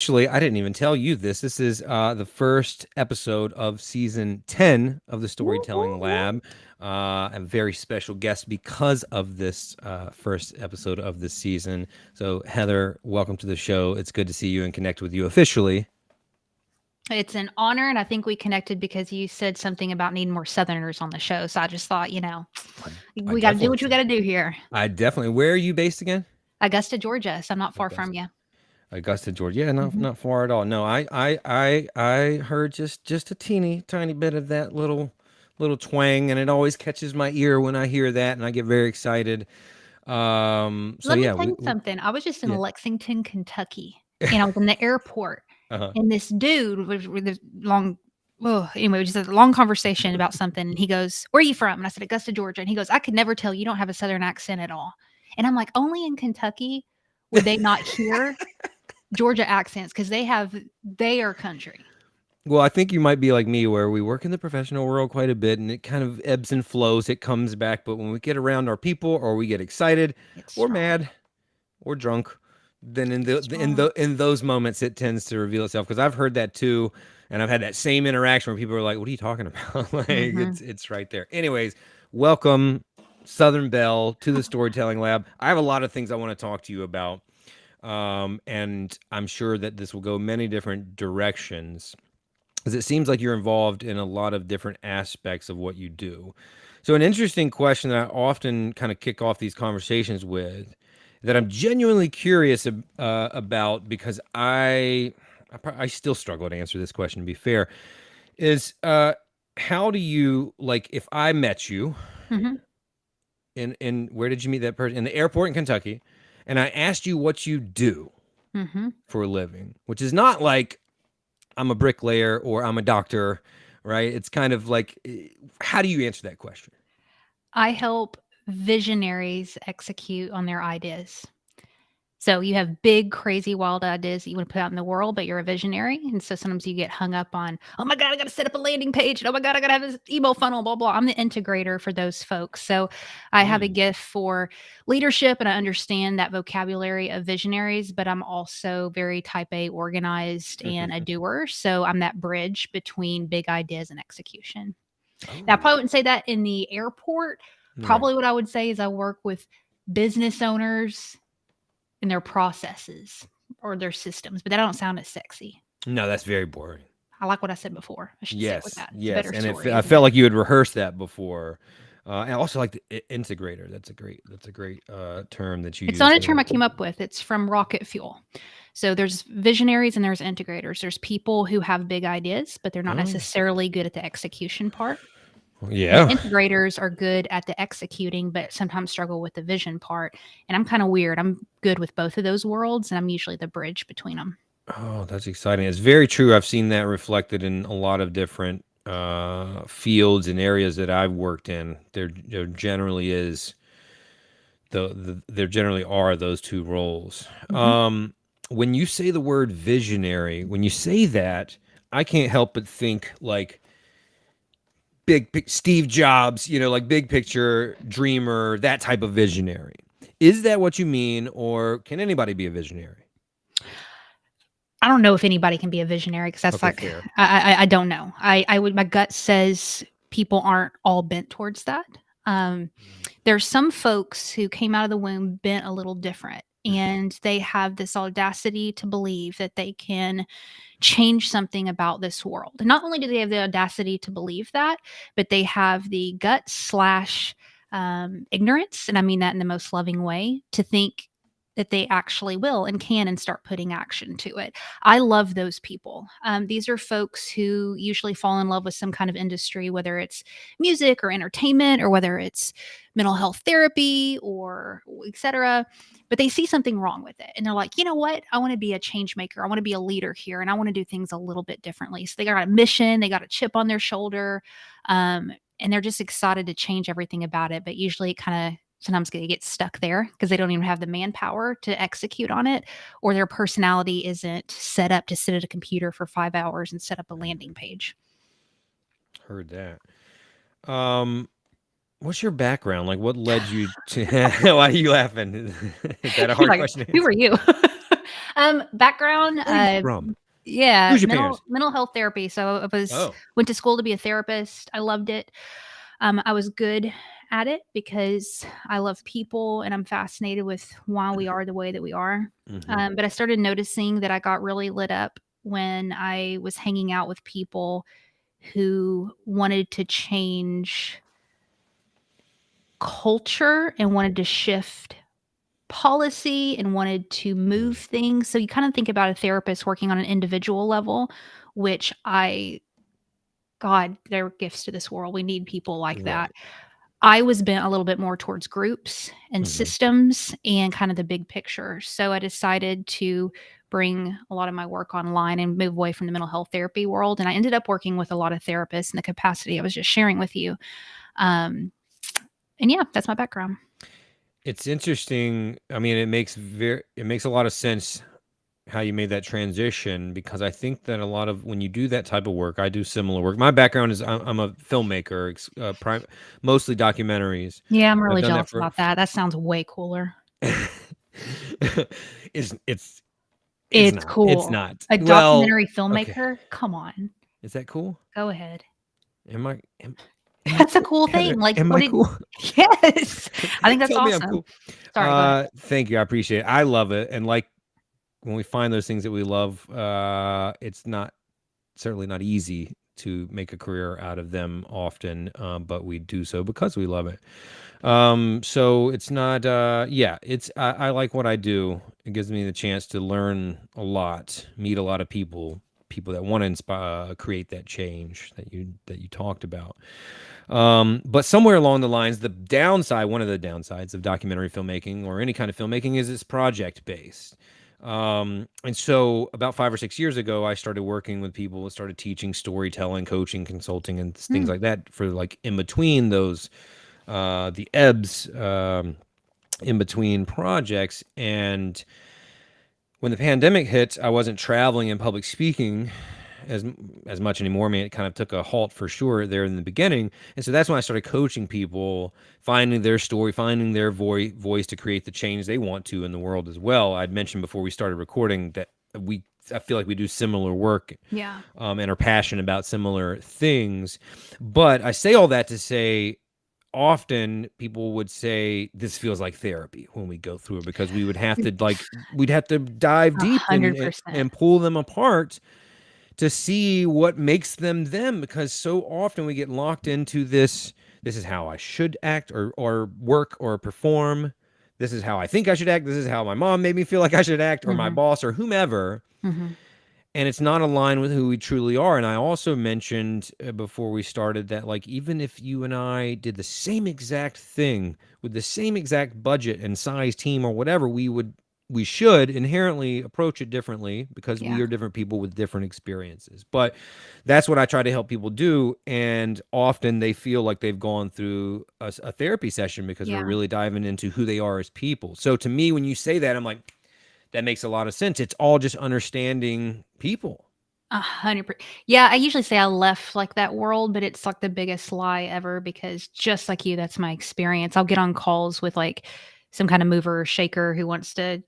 Actually, I didn't even tell you this. This is the first episode of season 10 of the Woo, woo, Storytelling woo. Lab. A very special guest because of this first episode of this season. So, Heather, welcome to the show. It's good to see you and connect with you officially. It's an honor, and I think we connected because you said something about needing more Southerners on the show. So I just thought, I, I we got to do definitely what we said, got to do here. where are you based again? Augusta, Georgia. So I'm not far from Augusta. you. Augusta, Georgia. Yeah, not Hmm. not far at all. No, I heard just a teeny tiny bit of that little twang, and it always catches my ear when I hear that, and I get very excited. So Let me yeah, tell you we something. I was just in yeah. Lexington, Kentucky, and I was in the airport, Uh-huh. and this dude was with this long. Oh, anyway, just a long conversation about something. And he goes, "Where are you from?" And I said, "Augusta, Georgia." And he goes, "I could never tell. You don't have a Southern accent at all." And I'm like, "Only in Kentucky would they not hear Georgia accents because they have their country." Well, I think you might be like me, where we work in the professional world quite a bit, and it kind of ebbs and flows. It comes back, but when we get around our people, or we get excited, It's or strong. mad, or drunk, then in It's strong. those moments, it tends to reveal itself. Because I've heard that too, and I've had that same interaction where people are like, "What are you talking about?" Like Hmm. it's right there. Anyways, welcome, Southern Belle, to the Storytelling Lab. I have a lot of things I want to talk to you about, and I'm sure that this will go many different directions because it seems like you're involved in a lot of different aspects of what you do. So, an interesting question that I often kind of kick off these conversations with, that I'm genuinely curious about, because I still struggle to answer this question. To be fair, is how do you, like, if I met you Hmm. in where did you meet that person, in the airport in Kentucky, and I asked you what you do Hmm. for a living, which is not like I'm a bricklayer or I'm a doctor, right? It's kind of like, how do you answer that question? I help visionaries execute on their ideas. So you have big, crazy, wild ideas that you want to put out in the world, but you're a visionary. And so sometimes you get hung up on, oh my God, I got to set up a landing page. And oh my God, I got to have this email funnel, blah, blah. I'm the integrator for those folks. So I have a Mm. gift for leadership and I understand that vocabulary of visionaries, but I'm also very type A organized and a doer. So I'm that bridge between big ideas and execution. Now, I Oh, probably wouldn't say that in the airport. right. Probably what I would say is I work with business owners in their processes or their systems, but that don't sound as sexy. No, that's very boring. I like what I said before. I should sit with Yes, that. It's a yes, better and story, I isn't felt it? like you had rehearsed that before, and also like the integrator. That's a great term that you It's use not a there. term I came up with. It's from rocket fuel. So there's visionaries and there's integrators. There's people who have big ideas, but they're not Oh, necessarily good at the execution part. And yeah. integrators are good at the executing, but sometimes struggle with the vision part. And I'm kind of weird. I'm good with both of those worlds, and I'm usually the bridge between them. Oh, that's exciting. It's very true. I've seen that reflected in a lot of different fields and areas that I've worked in. There generally is there generally are those two roles. Hmm. When you say the word visionary, when you say that, I can't help but think like Steve Jobs, like big picture dreamer, that type of visionary. Is that what you mean, or can anybody be a visionary? I don't know if anybody can be a visionary because that's Okay, like fair. I don't know. I would, my gut says people aren't all bent towards that. Um, there's some folks who came out of the womb bent a little different, and they have this audacity to believe that they can change something about this world. And not only do they have the audacity to believe that, but they have the gut slash ignorance, and I mean that in the most loving way, to think that they actually will and can and start putting action to it. I love those people. These are folks who usually fall in love with some kind of industry, whether it's music or entertainment, or whether it's mental health therapy or etc. But they see something wrong with it. And they're like, you know what? I want to be a change maker. I want to be a leader here. And I want to do things a little bit differently. So they got a mission, they got a chip on their shoulder. And they're just excited to change everything about it. But usually it kind of sometimes they get stuck there because they don't even have the manpower to execute on it, or their personality isn't set up to sit at a computer for 5 hours and set up a landing page. Heard that. Um, what's your background? Like, what led you to? Why are you laughing? Is that a You're hard like, question to who answer? are you? Background, Where are you from? yeah, Who's your parents? mental health therapy. So I was Oh, went to school to be a therapist. I loved it. I was good at it because I love people and I'm fascinated with why we are the way that we are. hmm, But I started noticing that I got really lit up when I was hanging out with people who wanted to change culture and wanted to shift policy and wanted to move mm, things. So you kind of think about a therapist working on an individual level, which God, they're gifts to this world. We need people like that. right. I was bent a little bit more towards groups and Hmm. systems and kind of the big picture. So I decided to bring a lot of my work online and move away from the mental health therapy world. And I ended up working with a lot of therapists in the capacity I was just sharing with you. Um, and yeah, that's my background. It's interesting. I mean, it makes a lot of sense how you made that transition because I think that a lot of when you do that type of work, I do similar work. My background is I'm a filmmaker, mostly documentaries. Yeah, I'm I've really done that jealous for. about that. That sounds way cooler. It's It's not. It's cool. not. A Well, documentary okay. filmmaker? Come on. Is that cool? Go ahead. Am I am, am I That's a cool? cool Heather, thing. Like, am what I did cool? Yes. I think that's Tell me I'm awesome. cool. Sorry, go ahead. Thank you. I appreciate it. I love it. And like when we find those things that we love, it's not certainly not easy to make a career out of them often, but we do so because we love it. So it's not, yeah, I like what I do. It gives me the chance to learn a lot, meet a lot of people that want to inspire, create that change that you talked about. But somewhere along the lines, one of the downsides of documentary filmmaking or any kind of filmmaking is it's project based. And so about 5 or 6 years ago, I started working with people, started teaching storytelling, coaching, consulting, and things Mm, like that for like in between those, the ebbs, in between projects. And when the pandemic hit, I wasn't traveling and public speaking as as much anymore. I mean, it kind of took a halt for sure there in the beginning, and so that's when I started coaching people, finding their story, finding their voice to create the change they want to in the world as well. I'd mentioned before we started recording that I feel like we do similar work, yeah. and are passionate about similar things. But I say all that to say often people would say this feels like therapy when we go through it because we'd have to dive deep and 100%. and pull them apart to see what makes them them because so often we get locked into this is how I should act or work or perform, this is how I think I should act, this is how my mom made me feel like I should act, or my Mhm, boss or whomever, mhm. and it's not aligned with who we truly are. And I also mentioned before we started that like even if you and I did the same exact thing with the same exact budget and size team or whatever, we should inherently approach it differently because we Yeah, are different people with different experiences. But that's what I try to help people do, and often they feel like they've gone through a therapy session because we're yeah. really diving into who they are as people. So to me, when you say that, I'm like, that makes a lot of sense. It's all just understanding people. 100%. Yeah, I usually say I left, like, that world, but it's, like, the biggest lie ever because just like you, that's my experience. I'll get on calls with, like, some kinda mover or shaker who wants to,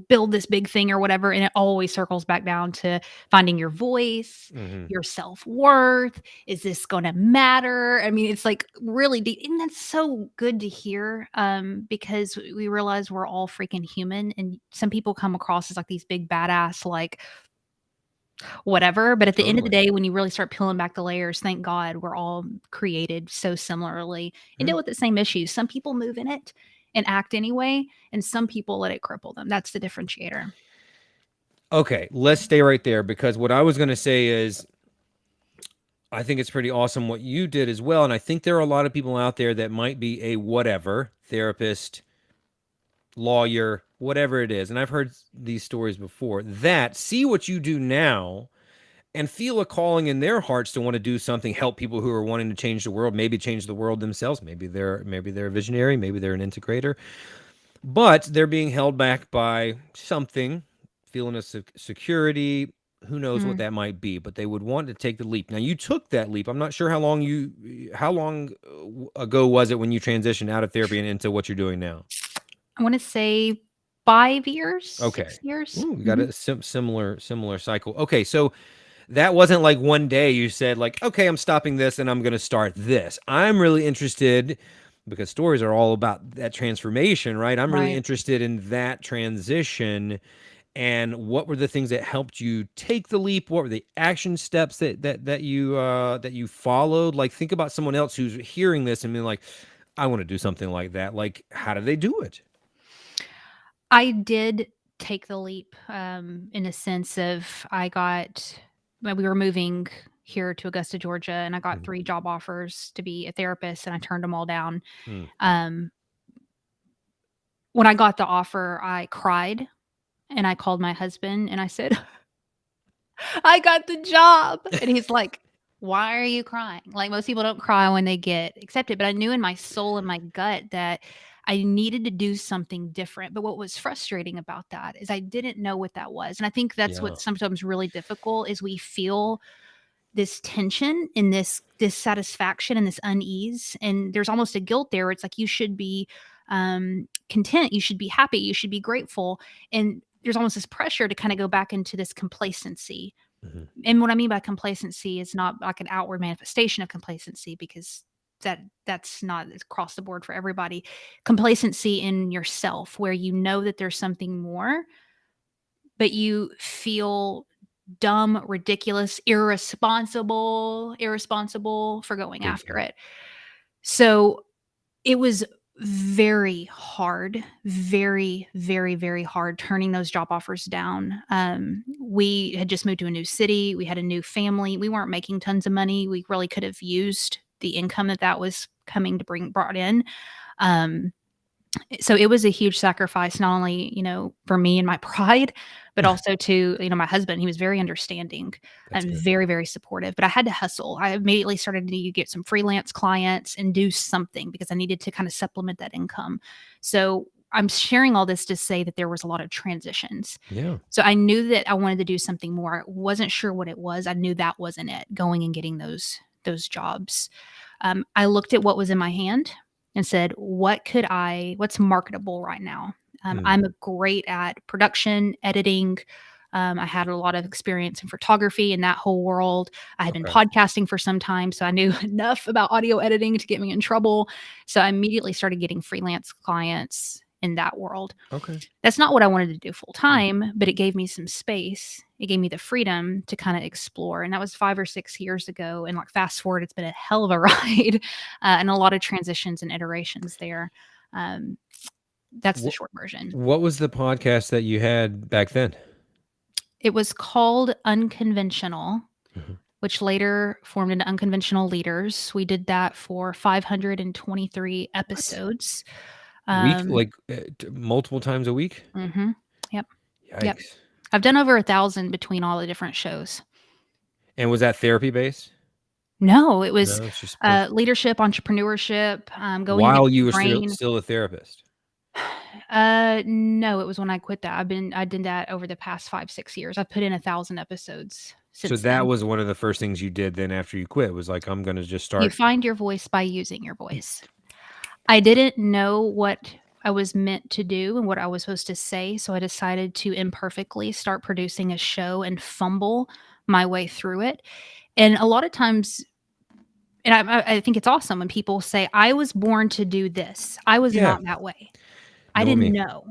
build this big thing or whatever, and it always circles back down to finding your voice, Hmm. your self-worth. Is this gonna matter? I mean, it's, like, really deep, and that's so good to hear, because we realize we're all freaking human, and some people come across as, like, these big badass, like, whatever. But at the end of the Totally. day, when you really start peeling back the layers, thank God we're all created so similarly and Yeah. deal with the same issues. Some people move in it and act anyway, and some people let it cripple them. That's the differentiator. Okay, let's stay right there because what I was going to say is I think it's pretty awesome what you did as well. And I think there are a lot of people out there that might be a whatever therapist, lawyer, whatever it is. And I've heard these stories before that see what you do now and feel a calling in their hearts to want to do something, help people who are wanting to change the world, maybe change the world themselves. Maybe they're a visionary, maybe they're an integrator, but they're being held back by something, feeling a security. Who knows what Mm. that might be? But they would want to take the leap. Now you took that leap. I'm not sure how long ago was it when you transitioned out of therapy and into what you're doing now? I want to say 5 years, Okay. 6 years. Ooh, we got a similar cycle. Okay, so that wasn't like one day you said like, okay, I'm stopping this and I'm going to start this. I'm really interested because stories are all about that transformation, right? I'm really Right. interested in that transition and what were the things that helped you take the leap? What were the action steps that you followed? Like think about someone else who's hearing this and being like, I want to do something like that. Like how do they do it? I did take the leap, in a sense of we were moving here to Augusta, Georgia, and I got Mhm. 3 job offers to be a therapist, and I turned them all down. Mm, Um, when I got the offer, I cried, and I called my husband, and I said, I got the job. And he's like, why are you crying? Like most people don't cry when they get accepted, but I knew in my soul and my gut that I needed to do something different. But what was frustrating about that is I didn't know what that was. And I think that's yeah. what's sometimes really difficult is we feel this tension and this dissatisfaction and this unease. And there's almost a guilt there. Where it's like you should be content, you should be happy, you should be grateful. And there's almost this pressure to kind of go back into this complacency. Mhm. And what I mean by complacency is not like an outward manifestation of complacency because that's not across the board for everybody. Complacency in yourself where you know that there's something more, but you feel dumb, ridiculous, irresponsible for going Big after time. it. So it was very hard, very, very, very hard turning those job offers down. We had just moved to a new city. We had a new family. We weren't making tons of money. We really could have used the income that was coming to brought in. Um, so it was a huge sacrifice, not only, for me and my pride, but also to, my husband. He was very understanding That's and good. very, very supportive. But I had to hustle. I immediately started to get some freelance clients and do something because I needed to kind of supplement that income. So I'm sharing all this to say that there was a lot of transitions. Yeah. So I knew that I wanted to do something more. I wasn't sure what it was. I knew that wasn't it, going and getting those jobs. I looked at what was in my hand and said, what's marketable right now? Mm, I'm great at production, editing. I had a lot of experience in photography in that whole world. I had been okay. podcasting for some time, so I knew enough about audio editing to get me in trouble. So I immediately started getting freelance clients in that world. Okay. That's not what I wanted to do full Mm, time, but it gave me some space. It gave me the freedom to kind of explore. And that was 5 or 6 years ago. And like fast forward, it's been a hell of a ride and a lot of transitions and iterations there. Um, that's the What short version. what was the podcast that you had back then? It was called Unconventional, Mhm. which later formed into Unconventional Leaders. We did that for 523 What? episodes. Week Um, like multiple times a week? mhm. Yep. Yep. Yikes. I've done over 1,000 between all the different shows. And was that therapy based? No, it was, No, it's just personal. leadership, entrepreneurship, going While against you your were grain. still a therapist. No, it was when I quit that. I did that over the past 5, 6 years. I've put in 1,000 episodes So since that then. was one of the first things you did then after you quit was like I'm going to just You start. find your voice by using your voice. I didn't know what I was meant to do and what I was supposed to say, so I decided to imperfectly start producing a show and fumble my way through it. And a lot of times, and I think it's awesome when people say, "I was born to do this." I was Yeah, not that way. I know didn't me. know.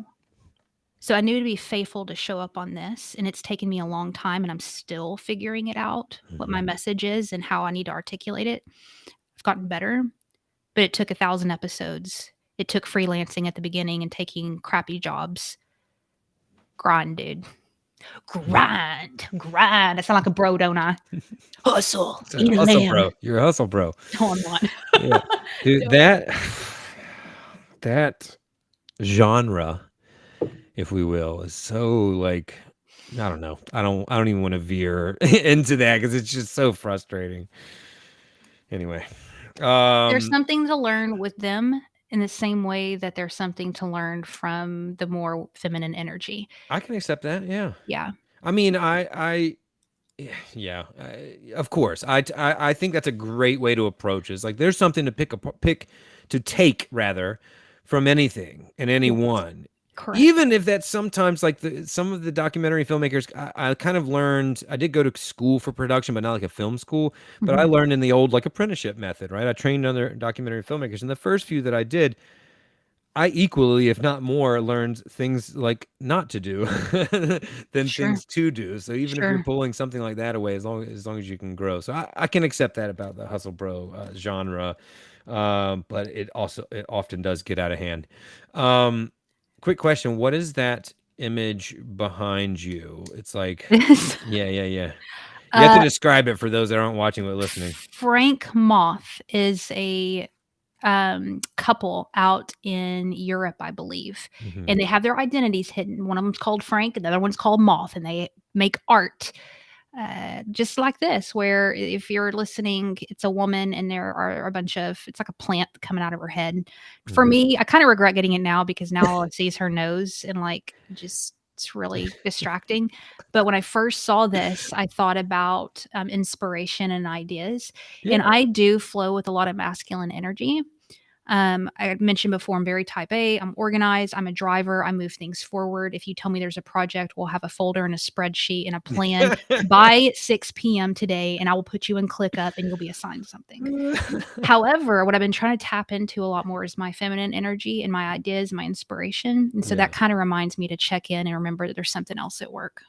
So I knew to be faithful to show up on this, and it's taken me a long time, and I'm still figuring it out, what Mhm. my message is and how I need to articulate it. I've gotten better, but it took 1,000 episodes. It took freelancing at the beginning and taking crappy jobs. Grind, dude. Grind, grind. I sound like a bro, don't I? Hustle, So eat a hustle lamb. bro. You're a hustle bro. No, I'm not. Yeah. Dude, No. that genre, if we will, is so like I don't know. I don't even want to veer into that because it's just so frustrating. Anyway, There's um, something to learn with them in the same way that there's something to learn from the more feminine energy. I can accept that. Yeah. Yeah. I mean, yeah, of course. I think that's a great way to approach it. It's like there's something to pick to take rather from anything and Yes. anyone. Correct. Even if that's sometimes like some of the documentary filmmakers, I kind of learned. I did go to school for production, but not like a film school. But I Mhm. learned in the old like apprenticeship method, right? I trained other documentary filmmakers, and the first few that I did, I equally, if not more, learned things like not to do than Sure. things to do. So even if you're Sure. pulling something like that away, as long as you can grow, so I can accept that about the hustle bro genre, but it often does get out of hand. Um, quick question: what is that image behind you? It's like, This yeah, yeah, yeah. You have to uh, describe it for those that aren't watching but listening. Frank Moth is a couple out in Europe, I believe, Hmm. and they have their identities hidden. One of them's called Frank, and the other one's called Moth, and they make art just like this, where if you're listening, it's a woman and there are a bunch of, it's like a plant coming out of her head. For Hmm. me, I kind of regret getting it now because now all I see is her nose and like just it's really distracting. But when I first saw this, I thought about inspiration and ideas. And Yeah. I do flow with a lot of masculine energy. I had mentioned before, I'm very type A. I'm organized. I'm a driver. I move things forward. If you tell me there's a project, we'll have a folder and a spreadsheet and a plan by 6 p.m. today, and I will put you in ClickUp and you'll be assigned something. However, what I've been trying to tap into a lot more is my feminine energy and my ideas, my inspiration. And so that Yeah. kind of reminds me to check in and remember that there's something else at work.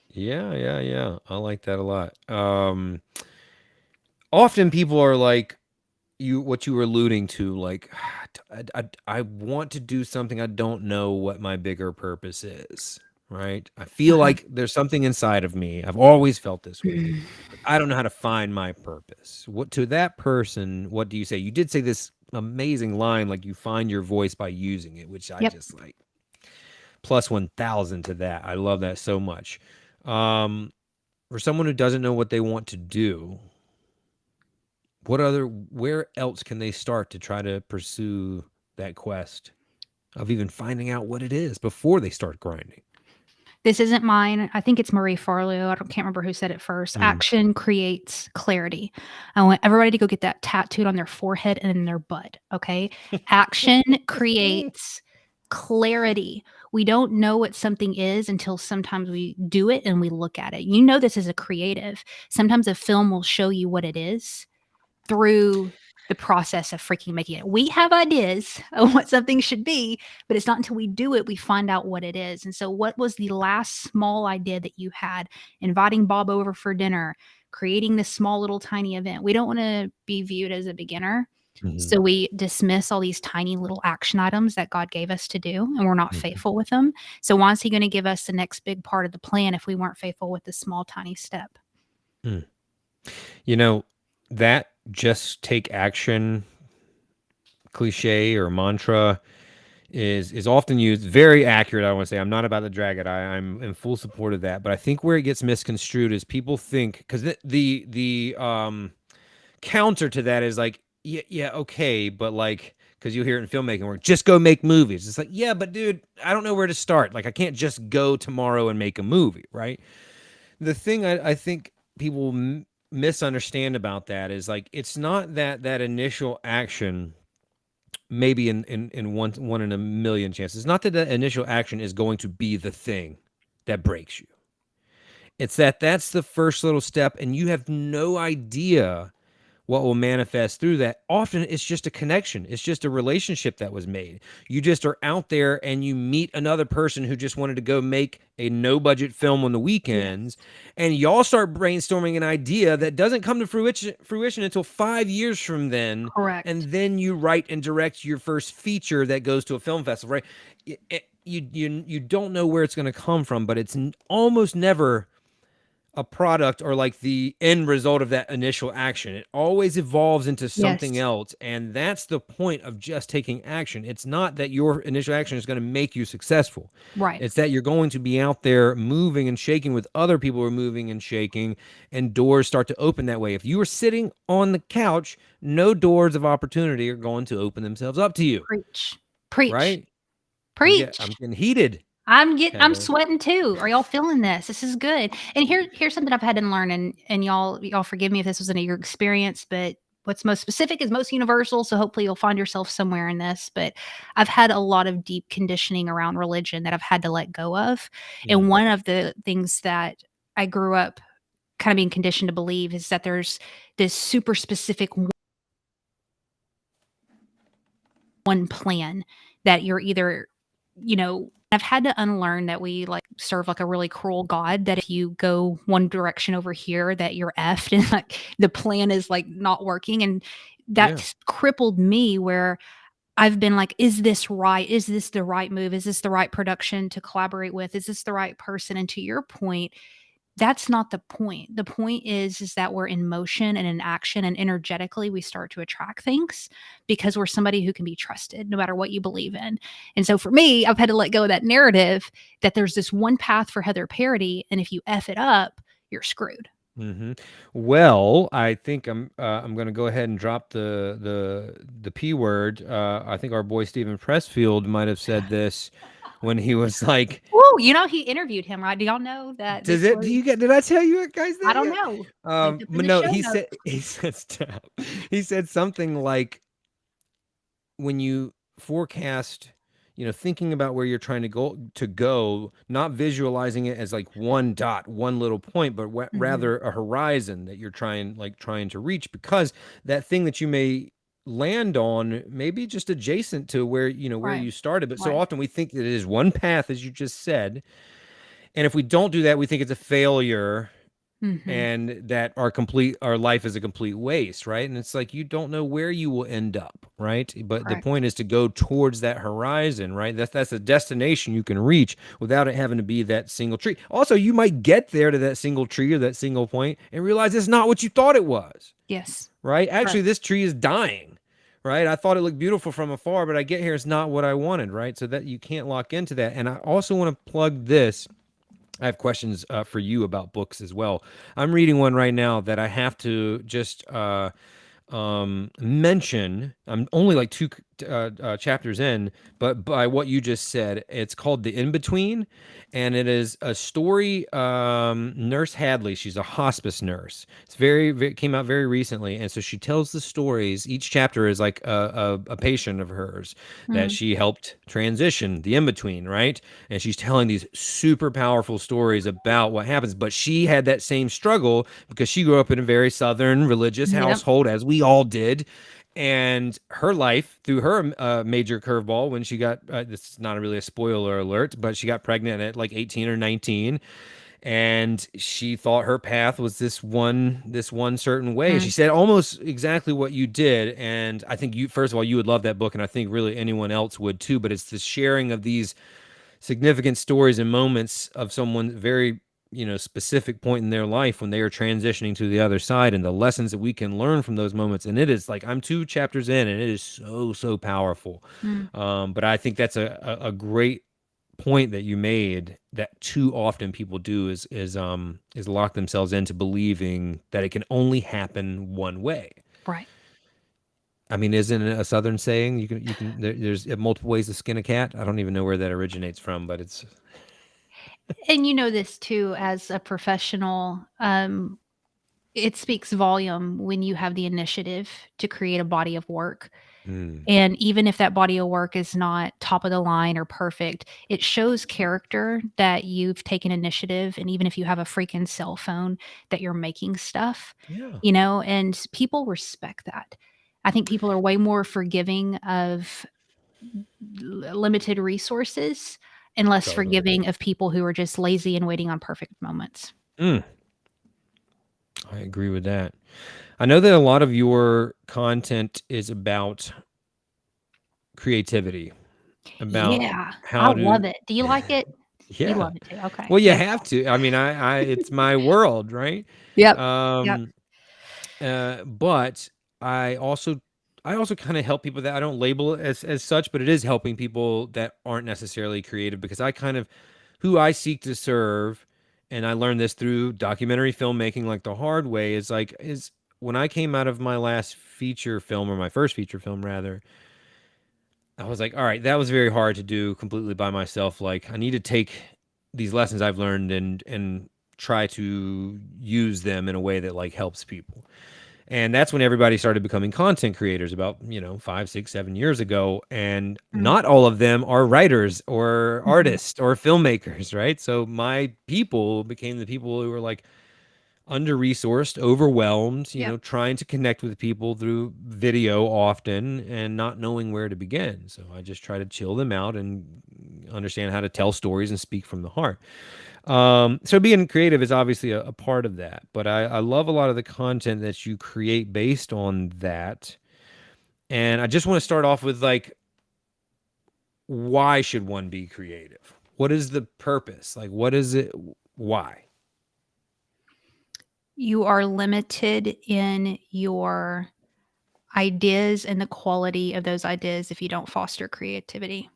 Yeah, yeah, yeah. I like that a lot. Often people are like what you were alluding to, like I want to do something. I don't know what my bigger purpose is. Right. I feel Uh-huh. like there's something inside of me. I've always felt this way. Mm. But I don't know how to find my purpose. What to that person, what do you say? You did say this amazing line, like you find your voice by using it, which I Yep. just like plus 1,000 to that. I love that so much. Um, for someone who doesn't know what they want to do, where else can they start to try to pursue that quest of even finding out what it is before they start grinding? This isn't mine. I think it's Marie Forleo. Can't remember who said it first. Mm. Action creates clarity. I want everybody to go get that tattooed on their forehead and in their butt. Okay. Action creates clarity. We don't know what something is until sometimes we do it and we look at it. You know, this is a creative. Sometimes a film will show you what it is through the process of freaking making it. We have ideas of what something should be, but it's not until we do it we find out what it is. And so, what was the last small idea that you had? Inviting Bob over for dinner, creating this small little tiny event. We don't want to be viewed as a beginner. Mhm, So we dismiss all these tiny little action items that God gave us to do, and we're not mhm, faithful with them. So why is He going to give us the next big part of the plan if we weren't faithful with the small, tiny step? mm. You know, that just take action cliche or mantra is often used, very accurate. I want to say I'm not about to drag it. I'm in full support of that. But I think where it gets misconstrued is people think because the counter to that is like, yeah, yeah, okay, but like, because you hear it in filmmaking where just go make movies. It's like, yeah, but dude, I don't know where to start. Like, I can't just go tomorrow and make a movie, right? The thing I think people misunderstand about that is like, it's not that initial action. Maybe in one in a million chances. It's not that the initial action is going to be the thing that breaks you. It's that's the first little step, and you have no idea what will manifest through that. Often it's just a connection. It's just a relationship that was made. You just are out there and you meet another person who just wanted to go make a no budget film on the weekends, Yes, and y'all start brainstorming an idea that doesn't come to fruition until 5 years from then. correct. And then you write and direct your first feature that goes to a film festival, right? You don't know where it's going to come from, but it's almost never a product or like the end result of that initial action. It always evolves into something Yes, else. And that's the point of just taking action. It's not that your initial action is going to make you successful. right. It's that you're going to be out there moving and shaking with other people who are moving and shaking, and doors start to open that way. If you are sitting on the couch, no doors of opportunity are going to open themselves up to you, Preach. Preach. right? I'm Preach. getting heated, I'm Heather. sweating too. Are y'all feeling this? This is good. And here's something I've had to learn, and y'all forgive me if this wasn't your experience, but what's most specific is most universal. So hopefully you'll find yourself somewhere in this. But I've had a lot of deep conditioning around religion that I've had to let go of. And Mm. one of the things that I grew up kind of being conditioned to believe is that there's this super specific one plan that you're either, I've had to unlearn that we like serve like a really cruel God that if you go one direction over here that you're effed and like the plan is like not working. And Yeah. that's crippled me where I've been like, is this right? Is this the right move? Is this the right production to collaborate with? Is this the right person? And to your point, that's not the point. The point is that we're in motion and in action and energetically we start to attract things because we're somebody who can be trusted no matter what you believe in. And so for me, I've had to let go of that narrative that there's this one path for Heather Parody, and if you F it up, you're screwed. Hmm. Well, I think I'm going to go ahead and drop the P word. I think our boy Stephen Pressfield might have said this when he was like, Oh, he interviewed him, right? Do y'all know that "Does this it? Do was you get? Did I tell you guys I that don't yet?" know. Linked up in But the no, show he said notes. he said stop. He said something like, when you forecast, thinking about where you're trying to go, not visualizing it as like one dot, one little point, but Mhm. rather a horizon that you're trying to reach, because that thing that you may land on may be just adjacent to where Right. you started. But so Right. often we think that it is one path, as you just said, and if we don't do that, we think it's a failure, Mhm. and that our life is a complete waste, right? And it's like you don't know where you will end up, right? But the Correct. point is to go towards that horizon, right? That's a destination you can reach without it having to be that single tree. Also, you might get there to that single tree or that single point and realize it's not what you thought it was, Yes. right? Actually, Correct. this tree is dying, right? I thought it looked beautiful from afar, but I get here, it's not what I wanted, right? So that you can't lock into that. And I also want to plug this. I have questions for you about books as well. I'm reading one right now that I have to just mention. I'm only like two chapters in, but by what you just said, it's called The In Between, and it is a story. Nurse Hadley, she's a hospice nurse. It's it came out very recently, and so she tells the stories. Each chapter is like a patient of hers that Mm. she helped transition, the in between, right? And she's telling these super powerful stories about what happens. But she had that same struggle because she grew up in a very Southern religious Yep. household, as we all did. And her life, through her major curveball, when she got this is not really a spoiler alert, but she got pregnant at like 18 or 19, and she thought her path was this one certain way. Mm. She said almost exactly what you did, and I think you, first of all, you would love that book, and I think really anyone else would too. But it's the sharing of these significant stories and moments of someone very specific point in their life when they are transitioning to the other side, and the lessons that we can learn from those moments. And it is like, I'm two chapters in, and it is so powerful. Mm. But I think that's a great point that you made, that too often people do is lock themselves into believing that it can only happen one way. Right. I mean, isn't it a Southern saying, there's multiple ways to skin a cat? I don't even know where that originates from, but it's And you know this too as a professional. It speaks volume when you have the initiative to create a body of work. mm, And even if that body of work is not top of the line or perfect, it shows character that you've taken initiative. And even if you have a freaking cell phone, that you're making stuff, yeah, and people respect that. I think people are way more forgiving of limited resources and less totally. forgiving of people who are just lazy and waiting on perfect moments. Mm, I agree with that. I know that a lot of your content is about creativity, about Yeah, I how love to, it. Do you like it? You yeah. love it too. Okay. Well, you Yeah. have to. I mean, it's my world, right? Yep. Yep. Um, but I also, I also kind of help people that I don't label it as such, but it is helping people that aren't necessarily creative, because I kind of, who I seek to serve, and I learned this through documentary filmmaking like the hard way, is when I came out of my last feature film, or my first feature film rather, I was like, all right, that was very hard to do completely by myself. Like, I need to take these lessons I've learned and try to use them in a way that like helps people. And that's when everybody started becoming content creators about 5, 6, 7 years ago. And Mm. not all of them are writers or Mhm. artists or filmmakers, right? So my people became the people who were like under resourced, overwhelmed, Yep. trying to connect with people through video often and not knowing where to begin. So I just try to chill them out and understand how to tell stories and speak from the heart. So being creative is obviously a part of that, but I love a lot of the content that you create based on that. And I just want to start off with like, why should one be creative? What is the purpose? Like, what is it? Why? You are limited in your ideas and the quality of those ideas if you don't foster creativity.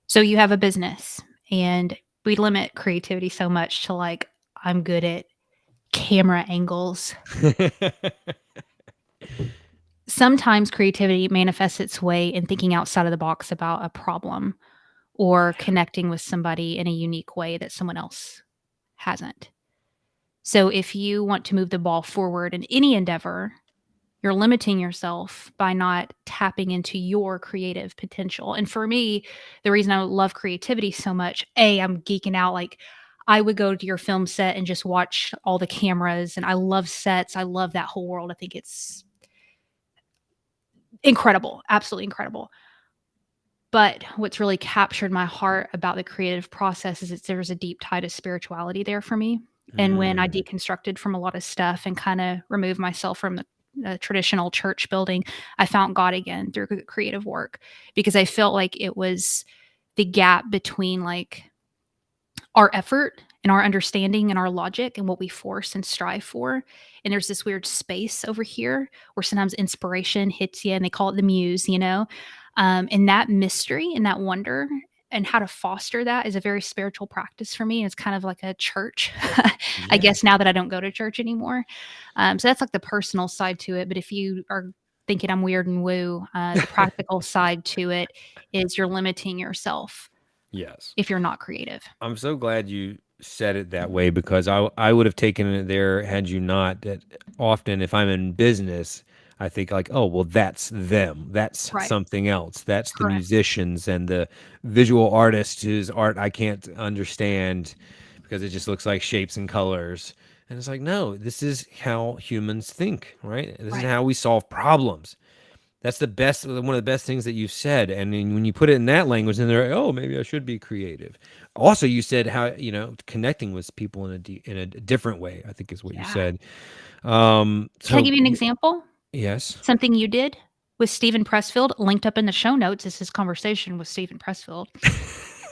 So you have a business and we limit creativity so much to like, I'm good at camera angles. Sometimes creativity manifests its way in thinking outside of the box about a problem or connecting with somebody in a unique way that someone else hasn't. So if you want to move the ball forward in any endeavor, you're limiting yourself by not tapping into your creative potential. And for me, the reason I love creativity so much, I'm geeking out. Like, I would go to your film set and just watch all the cameras, and I love sets. I love that whole world. I think it's incredible, absolutely incredible. But what's really captured my heart about the creative process is that there's a deep tie to spirituality there for me. And when I Mm, deconstructed from a lot of stuff and kind of removed myself from the traditional church building, I found God again through creative work because I felt like it was the gap between like our effort and our understanding and our logic and what we force and strive for. And there's this weird space over here where sometimes inspiration hits you and they call it the muse, and that mystery and that wonder and how to foster that is a very spiritual practice for me. And it's kind of like a church, I yeah. guess, now that I don't go to church anymore. So that's like the personal side to it. But if you are thinking I'm weird and woo, the practical side to it is you're limiting yourself Yes. if you're not creative. I'm so glad you said it that way because I would have taken it there had you not. That often, if I'm in business, I think like, oh, well, that's them. That's Right. something else. That's the Correct. musicians and the visual artist whose art I can't understand because it just looks like shapes and colors. And it's like, no, this is how humans think, right? This is Right. how we solve problems. That's the best, one of the best things that you've said. And then when you put it in that language, then they're like, oh, maybe I should be creative. Also, you said how connecting with people in a different way. I think is what you Yeah. said. Can I So give you an example? yes. Something you did with Stephen Pressfield, linked up in the show notes is his conversation with Stephen Pressfield.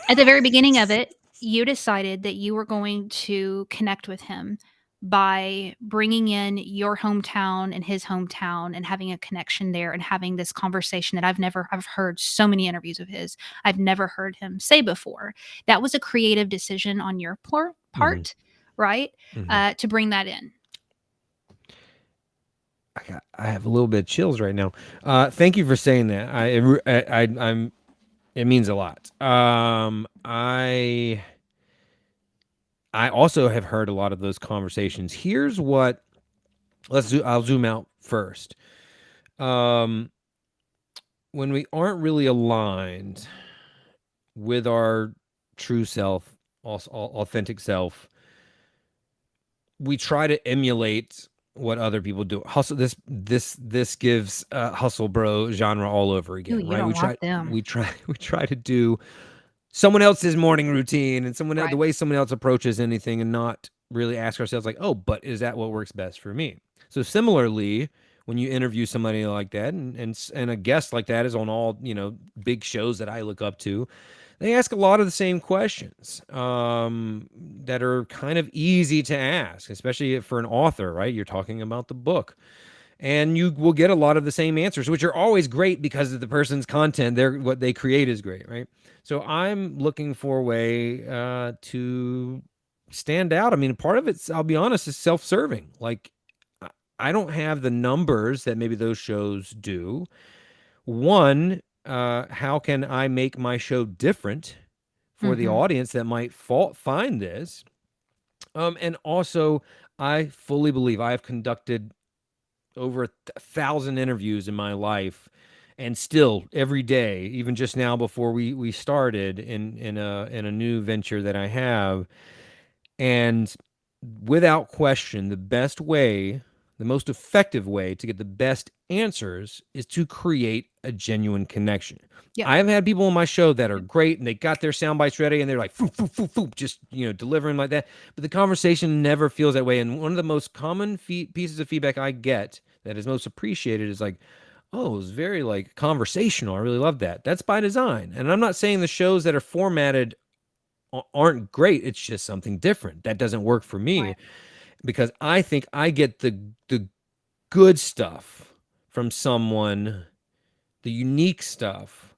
At the very beginning of it, you decided that you were going to connect with him by bringing in your hometown and his hometown and having a connection there and having this conversation that I've heard so many interviews of his. I've never heard him say before. That was a creative decision on your Hmm. part, right? Hmm. To bring that in. I have a little bit of chills right now. Thank you for saying that. I'm. It means a lot. I also have heard a lot of those conversations. Here's what. I'll zoom out first. Um, when we aren't really aligned with our true self, authentic self, we try to emulate what other people do. Hustle this gives hustle bro genre all over Ooh, again, you right? don't We like try them. we try we try to do someone else's morning routine and someone else, the Right. way someone else approaches anything and not really ask ourselves like, oh, but is that what works best for me? So similarly, when you interview somebody like that and a guest like that is on all big shows that I look up to, they ask a lot of the same questions that are kind of easy to ask, especially for an author, right? You're talking about the book and you will get a lot of the same answers, which are always great because of the person's content. They're what they create is great, right? So I'm looking for a way to stand out. I mean, part of it, I'll be honest, is self-serving. Like, I don't have the numbers that maybe those shows do. One, how can I make my show different for the Mhm. audience that might find this? And also, I fully believe I have conducted over 1,000 interviews in my life, and still every day, even just now before we started in a new venture that I have, and without question, the best way, the most effective way to get the best answers is to create a genuine connection. Yep. I've had people on my show that are Yep. great and they got their sound bites ready and they're like, foop, foop, foop, foop, just, delivering like that. But the conversation never feels that way. And one of the most common pieces of feedback I get that is most appreciated is like, oh, it was very like conversational. I really love that. That's by design. And I'm not saying the shows that are formatted aren't great. It's just something different. That doesn't work for Right. me because I think I get the good stuff from someone, the unique stuff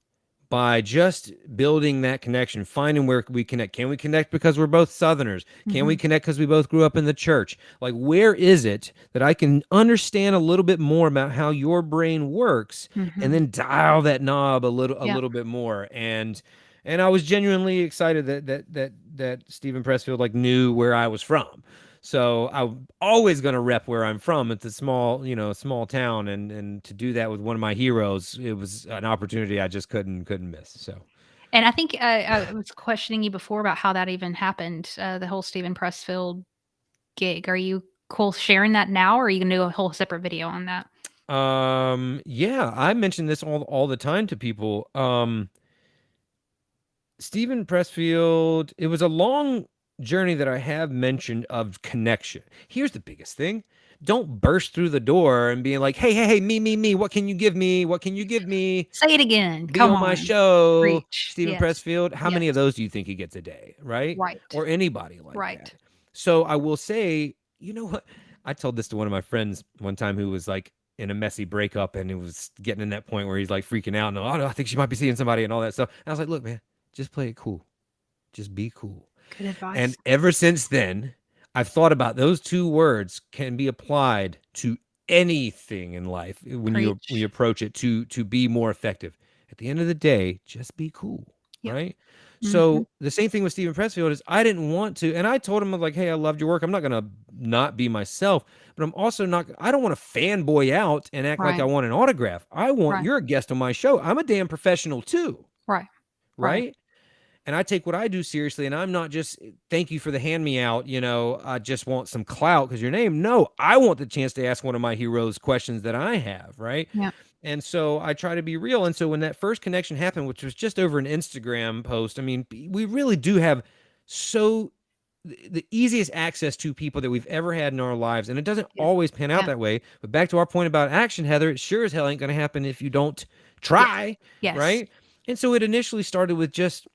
by just building that connection, finding where we connect. Can we connect because we're both Southerners? Can we Mhm. connect because we both grew up in the church? Like, where is it that I can understand a little bit more about how your brain works, and Mhm. then dial that knob a Yep. little bit more? And I was genuinely excited that Stephen Pressfield like knew where I was from. So I'm always going to rep where I'm from. It's a small town, and to do that with one of my heroes, it was an opportunity I just couldn't miss. So, And I think I was questioning you before about how that even happened, the whole Stephen Pressfield gig. Are you cool sharing that now, or are you gonna do a whole separate video on that? yeah, I mention this all the time to people. Stephen Pressfield, it was a long journey that I have mentioned of connection. Here's the biggest thing. Don't burst through the door and being like, hey, hey, hey, me, what can you give me? What can you give me? Say it again. Be Come on my on. show, Preach. Stephen Yes. Pressfield. How Yes. many of those do you think he gets a day, right? Right. Or anybody like Right. that. So I will say, you know what? I told this to one of my friends one time who was like in a messy breakup and it was getting in that point where he's like freaking out and oh no, I think she might be seeing somebody and all that stuff. And I was like, look, man, just play it cool. Just be cool. Good And advice. ever since then, I've thought about those two words can be applied to anything in life when you Preach. approach it to be more effective. At the end of the day, just be cool, Yep. right? Mhm. So the same thing with Stephen Pressfield is I didn't want to, and I told him like, hey, I loved your work. I'm not gonna not be myself, but I'm also not. I don't want to fanboy out and act like I Right. want an autograph. I want Right. you're a guest on my show. I'm a damn professional too, Right. Right. right? And I take what I do seriously, and I'm not just thank you for the hand me out, I just want some clout because your name. No, I want the chance to ask one of my heroes questions that I have, right? Yeah. And so I try to be real. And so when that first connection happened, which was just over an Instagram post, I mean, we really do have so the easiest access to people that we've ever had in our lives. And it doesn't Yeah. always pan out Yeah. that way. But back to our point about action, Heather, it sure as hell ain't going to happen if you don't Yes. try, Yes. right? And so it initially started with just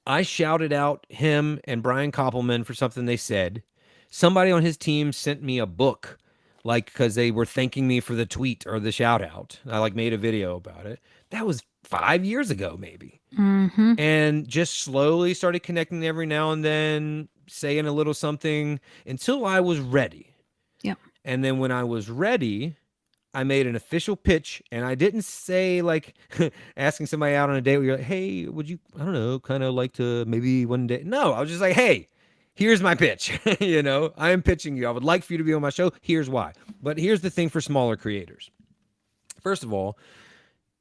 I shouted out him and Brian Koppelman for something they said. Somebody on his team sent me a book, like because they were thanking me for the tweet or the shout out. I like made a video about it. That was 5 years ago, maybe. Mhm. And just slowly started connecting every now and then, saying a little something until I was ready. Yep. And then when I was ready, I made an official pitch and I didn't say like asking somebody out on a date where you're like, hey, would you, I don't know, kind of like to maybe one day. No, I was just like, hey, here's my pitch. I am pitching you. I would like for you to be on my show. Here's why. But here's the thing for smaller creators. First of all,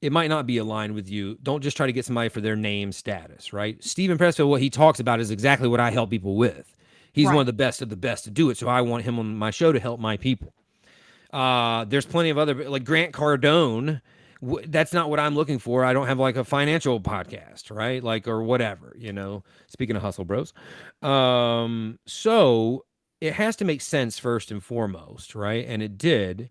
it might not be aligned with you. Don't just try to get somebody for their name status, right? Stephen Pressfield, what he talks about is exactly what I help people with. He's one Right. of the best to do it. So I want him on my show to help my people. There's plenty of other like Grant Cardone. That's not what I'm looking for. I don't have like a financial podcast, right? Like or whatever. Speaking of hustle, bros. So it has to make sense first and foremost, right? And it did.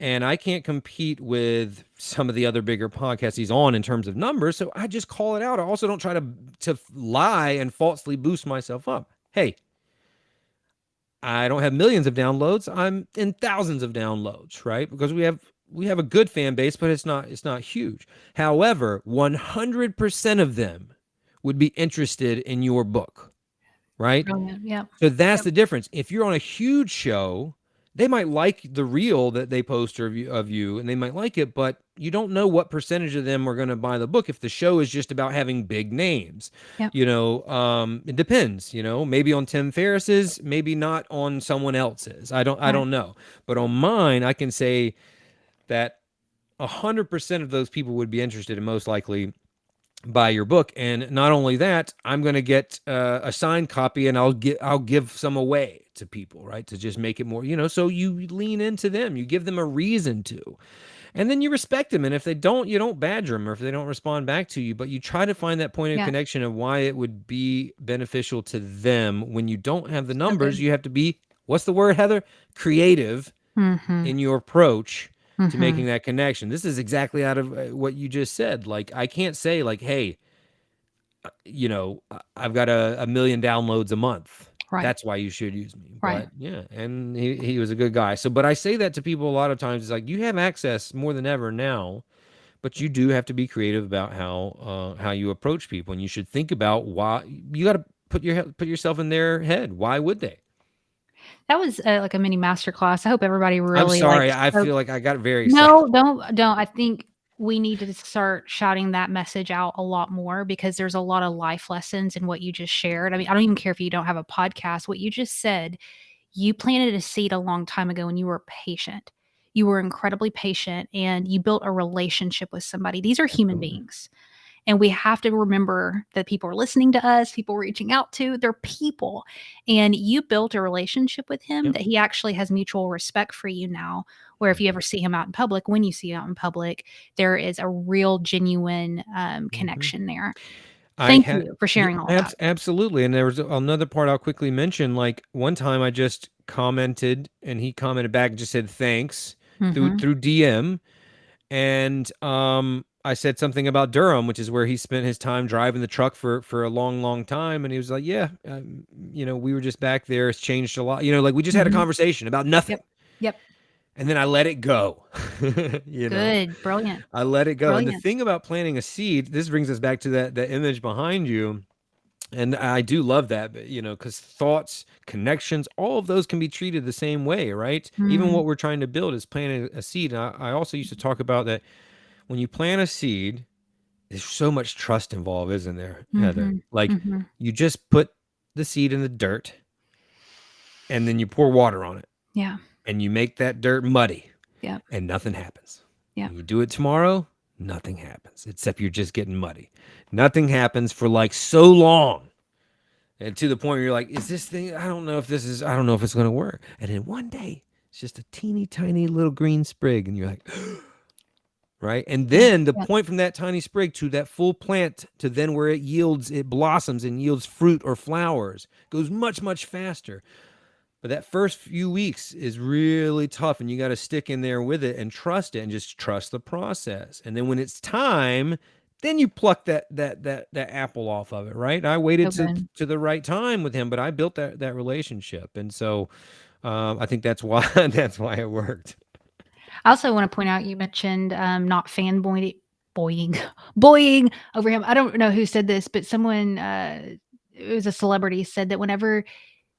And I can't compete with some of the other bigger podcasts he's on in terms of numbers, so I just call it out. I also don't try to lie and falsely boost myself up. Hey, I don't have millions of downloads. I'm in thousands of downloads, right? Because we have a good fan base, but it's not huge. However, 100% of them would be interested in your book, right? Brilliant. Yep. So that's Yep. the difference. If you're on a huge show, they might like the reel that they post of you and they might like it, but you don't know what percentage of them are going to buy the book if the show is just about having big names. Yep. It depends, maybe on Tim Ferriss's, maybe not on someone else's. I Right. don't know. But on mine, I can say that 100% of those people would be interested and most likely buy your book. And not only that, I'm going to get a signed copy and I'll give some away to people, right? To just make it more, so you lean into them, you give them a reason to, and then you respect them. And if they don't, you don't badger them, or if they don't respond back to you, but you try to find that point of Yeah. connection of why it would be beneficial to them. When you don't have the So numbers, good. you have to be, what's the word, Heather? Creative Mm-hmm. in your approach to Mm-hmm. making that connection. This is exactly out of what you just said. Like, I can't say like, hey, I've got a million downloads a month. Right. That's why you should use me. Right. But yeah, and he was a good guy. So, but I say that to people a lot of times. It's like, you have access more than ever now, but you do have to be creative about how you approach people, and you should think about why. You got to put yourself in their head. Why would they? That was like a mini master class. I hope everybody I'm really like sorry. I soaked. feel like I got very excited. No, don't. I think we need to start shouting that message out a lot more because there's a lot of life lessons in what you just shared. I mean, I don't even care if you don't have a podcast. What you just said, you planted a seed a long time ago and you were patient. You were incredibly patient and you built a relationship with somebody. These are human Absolutely. beings. And we have to remember that people are listening to us, people reaching out to, they're people. And you built a relationship with him Yep. that he actually has mutual respect for you now. Where if you ever see him out in public, when you see him out in public, there is a real, genuine Mm-hmm. connection there. I Thank had, you for yeah, sharing all that. absolutely. And there was another part I'll quickly mention. Like, one time I just commented and he commented back and just said thanks through Hmm. through DM. And I said something about Durham, which is where he spent his time driving the truck for a long, long time. And he was like, yeah, we were just back there. It's changed a lot. Like, we just had a Hmm. conversation about nothing. Yep. Yep. And then I let it go. you know Good. Brilliant. I let it go. And the Brilliant. thing about planting a seed, this brings us back to that image behind you. And I do love that, because thoughts, connections, all of those can be treated the same way, right? Even Mm, what we're trying to build is planting a seed. And I also used to talk about that when you plant a seed, there's so much trust involved, isn't there, Heather? mhm, Like, mhm. you just put the seed in the dirt and then you pour water on it Yeah. and you make that dirt muddy Yep. and nothing happens. Yep. And you do it tomorrow, nothing happens, except you're just getting muddy. Nothing happens for like so long. And to the point where you're like, is this thing, I don't know if it's going to work. And then one day, it's just a teeny tiny little green sprig. And you're like, right? And Yep. then the Yep. point from that tiny sprig to that full plant to then where it blossoms and yields fruit or flowers goes much, much faster. But that first few weeks is really tough, and you got to stick in there with it and trust it and just trust the process. And then when it's time, then you pluck that apple off of it, right? I waited So good. to the right time with him, but I built that relationship, and so I think that's why that's why it worked. I also want to point out you mentioned not fanboying, boying, boying over him. I don't know who said this, but someone, it was a celebrity, said that whenever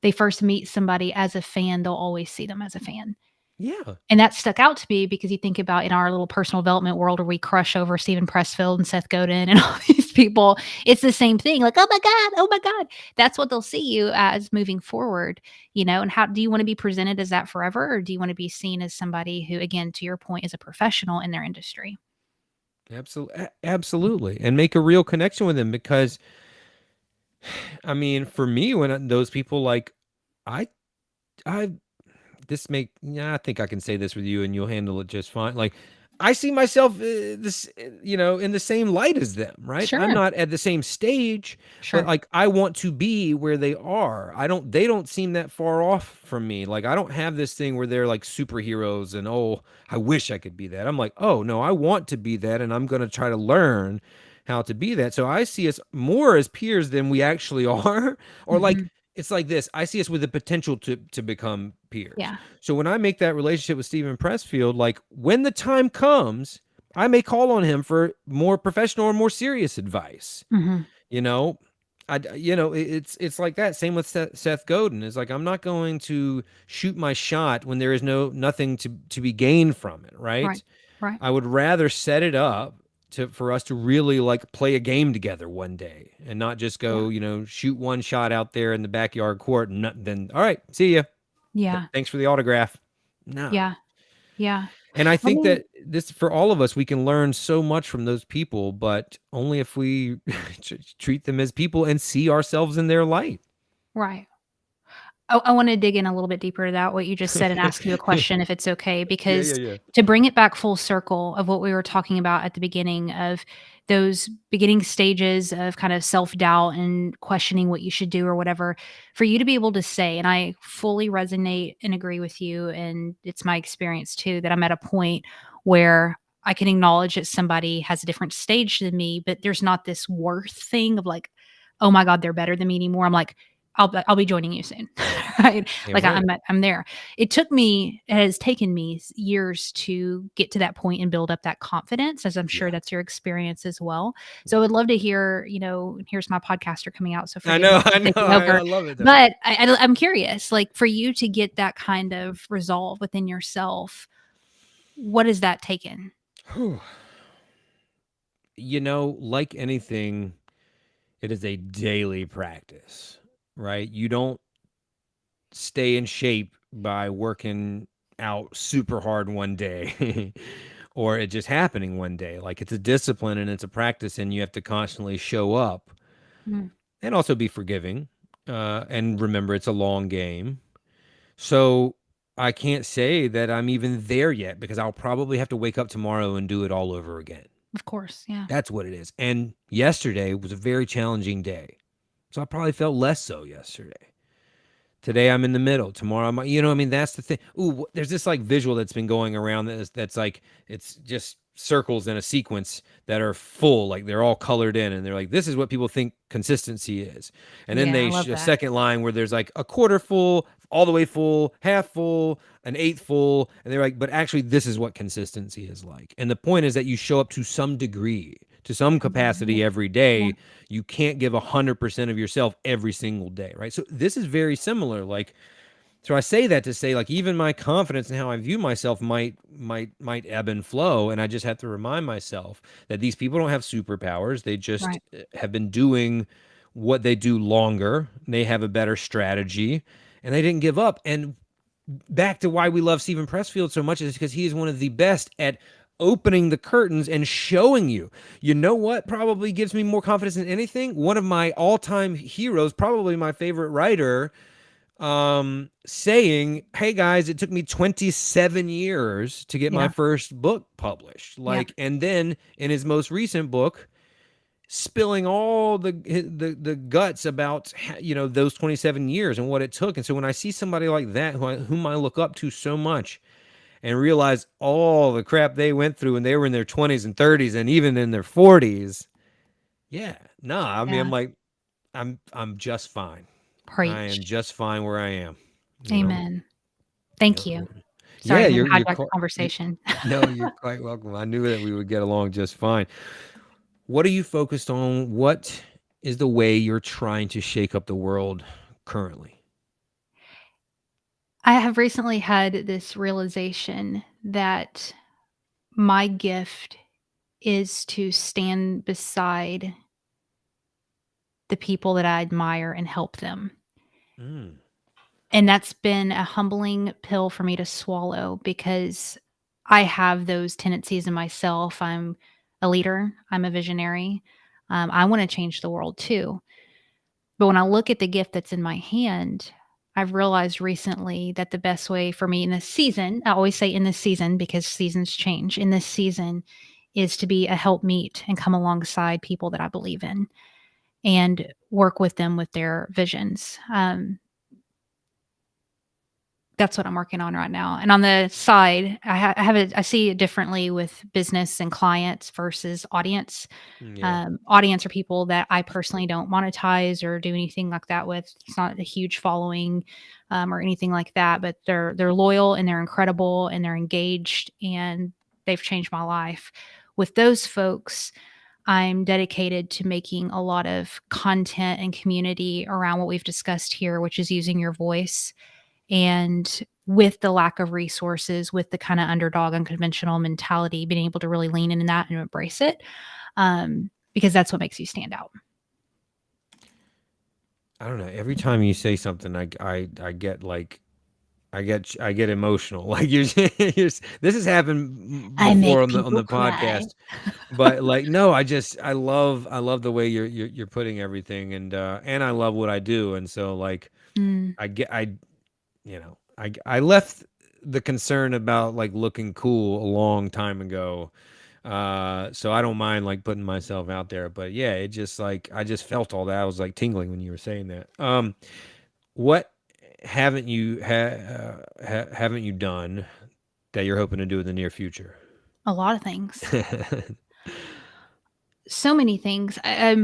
they first meet somebody as a fan, they'll always see them as a fan. Yeah, And that stuck out to me because you think about in our little personal development world where we crush over Steven Pressfield and Seth Godin and all these people, it's the same thing. Like, oh my God. That's what they'll see you as moving forward, and how do you want to be presented as that forever? Or do you want to be seen as somebody who, again, to your point, is a professional in their industry? absolutely, absolutely, and make a real connection with him because, I mean, for me, those people like I I yeah, I think I can say this with you and you'll handle it just fine. Like, I see myself in the same light as them, right? I'm Sure. not at the same stage, but Sure. like, I want to be where they are. They don't seem that far off from me. Like, I don't have this thing where they're like superheroes and, oh, I wish I could be that. I'm like, oh no, I want to be that and I'm going to try to learn how to be that. So I see us more as peers than we actually are. Or like, Hmm. it's like this. I see us with the potential to become peers. Yeah. So when I make that relationship with Stephen Pressfield, like, when the time comes, I may call on him for more professional or more serious advice. Hmm. You know, it's like that. Same with Seth Godin. It's like I'm not going to shoot my shot when there is nothing to be gained from it, Right. right? Right. I would rather set it up for us to really like play a game together one day and not just Yeah. go, shoot one shot out there in the backyard court and then all right, see ya. Yeah. Thanks for the autograph. Nah. Yeah. Yeah. And I Let think me that this for all of us, we can learn so much from those people, but only if we treat them as people and see ourselves in their light. right. I wanna dig in a little bit deeper to that, what you just said, and ask you a question, if it's okay, Yeah, yeah, because yeah. to bring it back full circle of what we were talking about at the beginning of those beginning stages of kind of self-doubt and questioning what you should do or whatever, for you to be able to say, and I fully resonate and agree with you, and it's my experience too, that I'm at a point where I can acknowledge that somebody has a different stage than me, but there's not this worth thing of like, "Oh my god, they're better than me anymore." I'm like, I'll be joining you soon, right? Yeah, Like right. I'm there. It has taken me years to get to that point and build up that confidence, as I'm sure Yeah. that's your experience as well. So I Yeah. would love to hear, here's my podcaster coming out, so I forgive me know, for I know. taking I over. love it though. But I'm curious, like for you to get that kind of resolve within yourself, what has that taken? Whew. Like anything, it is a daily practice, right? You don't stay in shape by working out super hard one day or it just happening one day. Like it's a discipline and it's a practice, and you have to constantly show up Mm, and also be forgiving. And remember, it's a long game. So I can't say that I'm even there yet because I'll probably have to wake up tomorrow and do it all over again. of course, yeah. That's what it is. And yesterday was a very challenging day. So I probably felt less so yesterday. Today I'm in the middle. Tomorrow I'm, I mean, that's the thing. Ooh, there's this like visual that's been going around that's like, it's just circles in a sequence that are full, like they're all colored in, and they're like, this is what people think consistency is. And then Yeah, I love a that. second line where there's like a quarter full, all the way full, half full, an eighth full, and they're like, but actually, this is what consistency is like. And the point is that you show up to some degree, to some Mhm. capacity every Yeah, day. You can't give 100% of yourself every single day, right? So this is very similar. Like, so I say that to say, like, even my confidence in how I view myself might ebb and flow, and I just have to remind myself that these people don't have superpowers. They just right. have been doing what they do longer. They have a better strategy, and they didn't give up. And back to why we love Stephen Pressfield so much is because he is one of the best at opening the curtains and showing you. You know what probably gives me more confidence than anything? One of my all-time heroes, probably my favorite writer, saying, "Hey guys, it took me 27 years to get my Yeah, first book published." yeah, Like, and then in his most recent book, spilling all the guts about those 27 years and what it took. And so when I see somebody like that whom I look up to so much and realize all the crap they went through when they were in their 20s and 30s and even in their 40s, yeah, nah, I mean, yeah. I'm just fine. I am Preach. just fine where I am, you know. Amen. Thank Yep. you. Sorry, I Yeah, didn't mean to you're hijack the quite you, conversation. no, you're quite welcome. I knew that we would get along just fine. What are you focused on? What is the way you're trying to shake up the world currently? I have recently had this realization that my gift is to stand beside the people that I admire and help them. Mm, And that's been a humbling pill for me to swallow because I have those tendencies in myself. I'm a leader, I'm a visionary. I want to change the world too. But when I look at the gift that's in my hand, I've realized recently that the best way for me in this season, I always say in this season because seasons change, in this season is to be a helpmeet and come alongside people that I believe in and work with them with their visions. That's what I'm working on right now. And on the side, I have it. I see it differently with business and clients versus audience. yeah. Audience are people that I personally don't monetize or do anything like that with. It's not a huge following or anything like that, but they're loyal and they're incredible and they're engaged and they've changed my life. With those folks, I'm dedicated to making a lot of content and community around what we've discussed here, which is using your voice. And with the lack of resources, with the kind of underdog, unconventional mentality, being able to really lean into that and embrace it, because that's what makes you stand out. I don't know. Every time you say something, I get like I get emotional. Like this has happened I before make on people the cry. podcast, but like no, I love the way you're putting everything, and I love what I do, and so like Mm, I I left the concern about like looking cool a long time ago. So I don't mind like putting myself out there, but yeah, it just like I just felt all that. I was like tingling when you were saying that. What haven't you done that you're hoping to do in the near future? a lot of things. So many things. I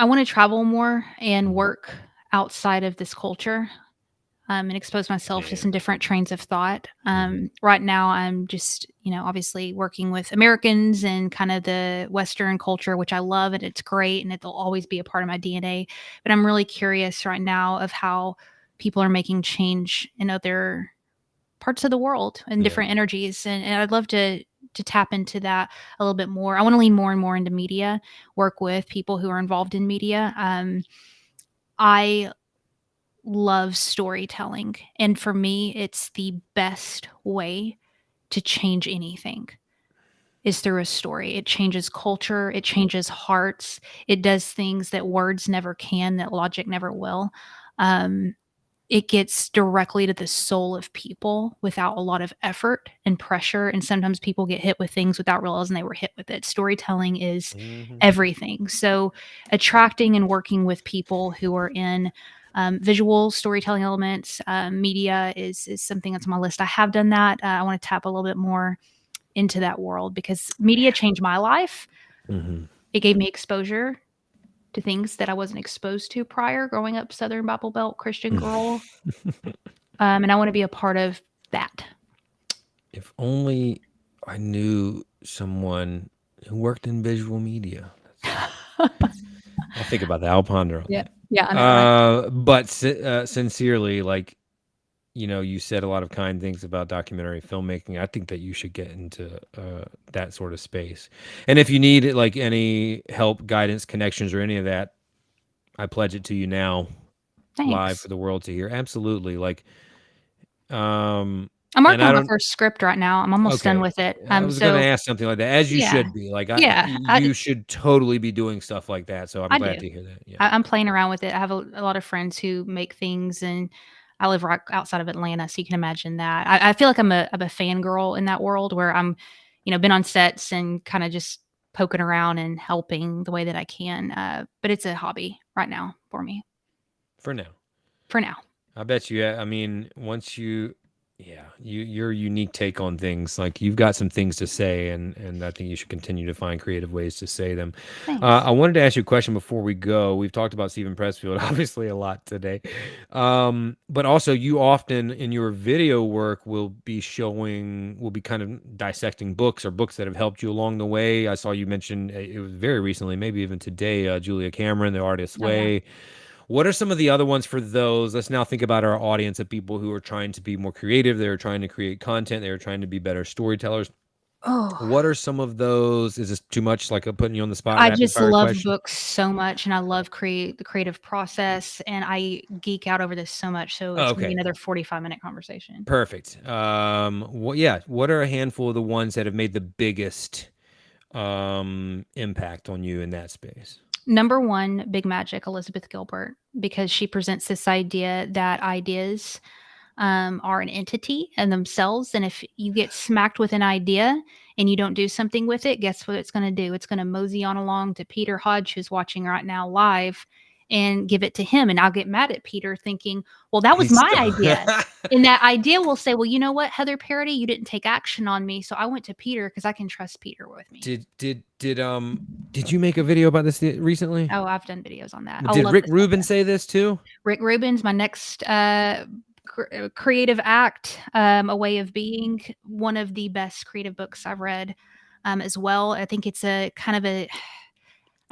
want to travel more and Mhm. work outside of this culture, and expose myself to Yeah. some different trains of thought. Mhm. Right now, I'm just, obviously working with Americans and kind of the Western culture, which I love and it's great and it'll always be a part of my DNA. But I'm really curious right now of how people are making change in other parts of the world and Yeah. different energies, and I'd love to tap into that a little bit more. I want to lean more and more into media, work with people who are involved in media. I love storytelling, and for me, it's the best way to change anything is through a story. It changes culture, it changes hearts, it does things that words never can, that logic never will. Um, it gets directly to the soul of people without a lot of effort and pressure, and sometimes people get hit with things without realizing they were hit with it. Storytelling is Mhm. everything. So, attracting and working with people who are in visual storytelling elements, media is something that's on my list. I have done that. I want to tap a little bit more into that world because media changed my life. Mhm. It gave me exposure to things that I wasn't exposed to prior growing up Southern Bible Belt Christian girl, and I want to be a part of that. If only I knew someone who worked in visual media. I'll think about that. I'll ponder on Yeah. that. Yeah, I know, right? But sincerely, like you said a lot of kind things about documentary filmmaking. I think that you should get into that sort of space. And if you need like any help, guidance, connections, or any of that, I pledge it to you now, live Thanks. for the world to hear. Absolutely. Um, I'm and working I on my don't. first script right now. I'm almost done Okay, with it. I was gonna So ask something like that, as you yeah, should be. Like yeah, you should totally be doing stuff like that. So I'm I glad do. to hear that. Yeah, I'm playing around with it. I have a lot of friends who make things, and I live right outside of Atlanta, so you can imagine that. I feel like I'm a fangirl in that world where I'm, been on sets and kind of just poking around and helping the way that I can. But it's a hobby right now for me, for now. for now. I bet you. I mean, once you, yeah, your unique take on things. Like you've got some things to say, and I think you should continue to find creative ways to say them. Thanks. I wanted to ask you a question before we go. We've talked about Stephen Pressfield obviously a lot today, but also you often in your video work will be kind of dissecting books or books that have helped you along the way. I saw you mention it was very recently, maybe even today, Julia Cameron, The Artist's Oh yeah. Way. What are some of the other ones for those? Let's now think about our audience of people who are trying to be more creative. They're trying to create content. They're trying to be better storytellers. Oh, What are some of those? Is this too much like a putting you on the spot I rapid just fire love question? books so much, and I love create the creative process, and I geek out over this so much. So Oh, it's gonna be okay. another 45-minute conversation. Perfect. Yeah, what are a handful of the ones that have made the biggest impact on you in that space? Number one, Big Magic, Elizabeth Gilbert, because she presents this idea that ideas are an entity in themselves. And if you get smacked with an idea and you don't do something with it, guess what it's going to do? It's going to mosey on along to Peter Hodge, who's watching right now live, and give it to him. And I'll get mad at Peter thinking, well, that was He's my still idea. And that idea will say, well, you know what, Heather Parody, you didn't take action on me. So I went to Peter because I can trust Peter with me. did you make a video about this recently? Oh, I've done videos on that. I Did love Rick this Rubin idea. say this too? Rick Rubin's my next creative act, a way of being. One of the best creative books I've read, as well. I think it's a kind of a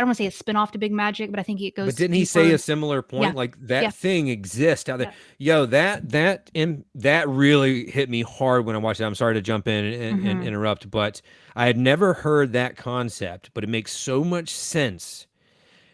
I don't want to say a spin-off to Big Magic, but I think it But goes didn't he say deeper. a similar Yeah. point? Like Yeah. that thing exists out there. Yeah. Yo, that really hit me hard when I watched it. I'm sorry to jump in and Mhm. interrupt, but I had never heard that concept. But it makes so much sense,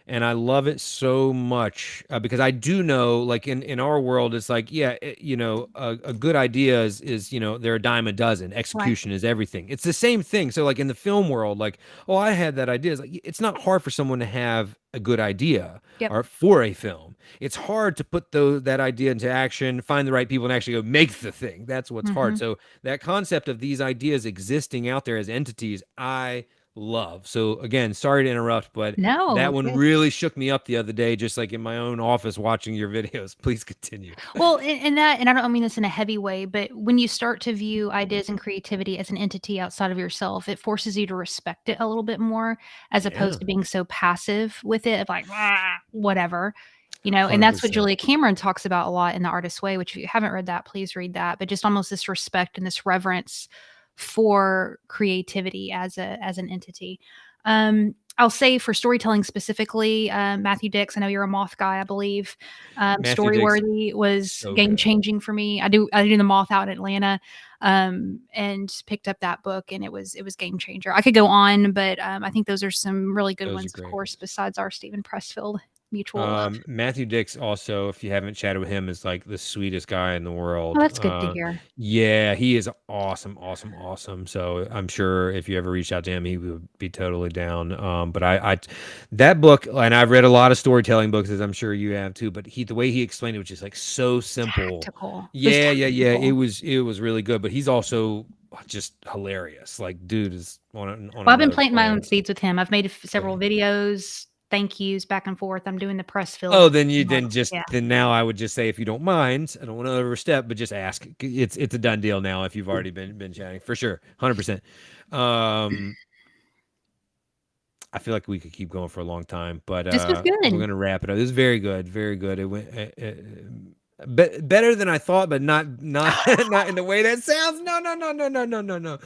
and I love it so much because I do know, like in our world, it's like, yeah, a good idea is they're a dime a dozen. Right. Execution is everything. It's the same thing. So like in the film world, like, oh, I had that idea. It's like it's not hard for someone to have a good idea Yep. or for a film. It's hard to put that idea into action, find the right people, and actually go make the thing. That's what's hard. Mhm. So that concept of these ideas existing out there as entities, I love. So again, sorry to interrupt, but No, that it's one good. really shook me up the other day, just like in my own office watching your videos. Please continue. Well, and that, and I don't mean this in a heavy way, but when you start to view ideas and creativity as an entity outside of yourself, it forces you to respect it a little bit more, as Yeah, opposed to being so passive with it, of like, "Ah, whatever," and that's what 100%. Julia Cameron talks about a lot in The Artist's Way, which if you haven't read that, please read that. But just almost this respect and this reverence for creativity as an entity. I'll say for storytelling specifically, Matthew Dix, I know you're a Moth guy, I believe. Matthew Dix, Storyworthy was so game good. changing for me. I do the Moth out in Atlanta, and picked up that book, and it was game changer. I could go on, but I think those are some really good Those are ones, of great. course, besides our Stephen Pressfield mutual love. Matthew Dix also, if you haven't chatted with him, is like the sweetest guy in the Oh, world. that's good to hear. Yeah, he is awesome, awesome, awesome. So I'm sure if you ever reached out to him, he would be totally down. But that book, and I've read a lot of storytelling books, as I'm sure you have too. But the way he explained it was just like so simple. Tactical. It was Yeah, yeah, yeah. It tactical. was it was really good. But he's also just hilarious. Like, dude is on Well, I've been another planting my own planet. seeds with him. I've made Good. several videos, thank yous back and forth. I'm doing the Pressfield Oh, then you then model. just Yeah. then now I would just say if you don't mind, I don't want to overstep, but just ask. It's a done deal now if you've already been chatting for sure, 100%. Um, I feel like we could keep going for a long time, but This was we're good. gonna wrap it up. This is very good, very good. It went better than I thought, but not not in the way that sounds. No, no, no, no, no, no, no, no,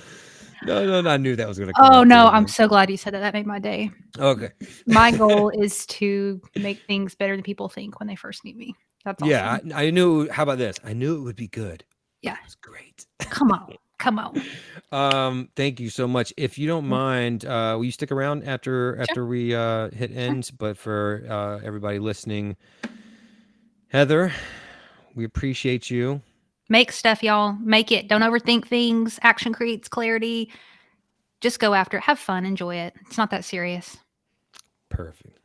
no, no, no. I knew that was gonna come Oh, out the no, end I'm there. so glad you said that. That made my day. Okay. My goal is to make things better than people think when they first meet me. That's Yeah, awesome. I knew. How about this? I knew it would be good, but Yeah. it was great. Come on. Come on. Thank you so much. If you don't Mm, mind, will you stick around sure, after we hit sure. end? But for everybody listening, Heather, we appreciate you. Make stuff, y'all. Make it. Don't overthink things. Action creates clarity. Just go after it. Have fun. Enjoy it. It's not that serious. Perfect.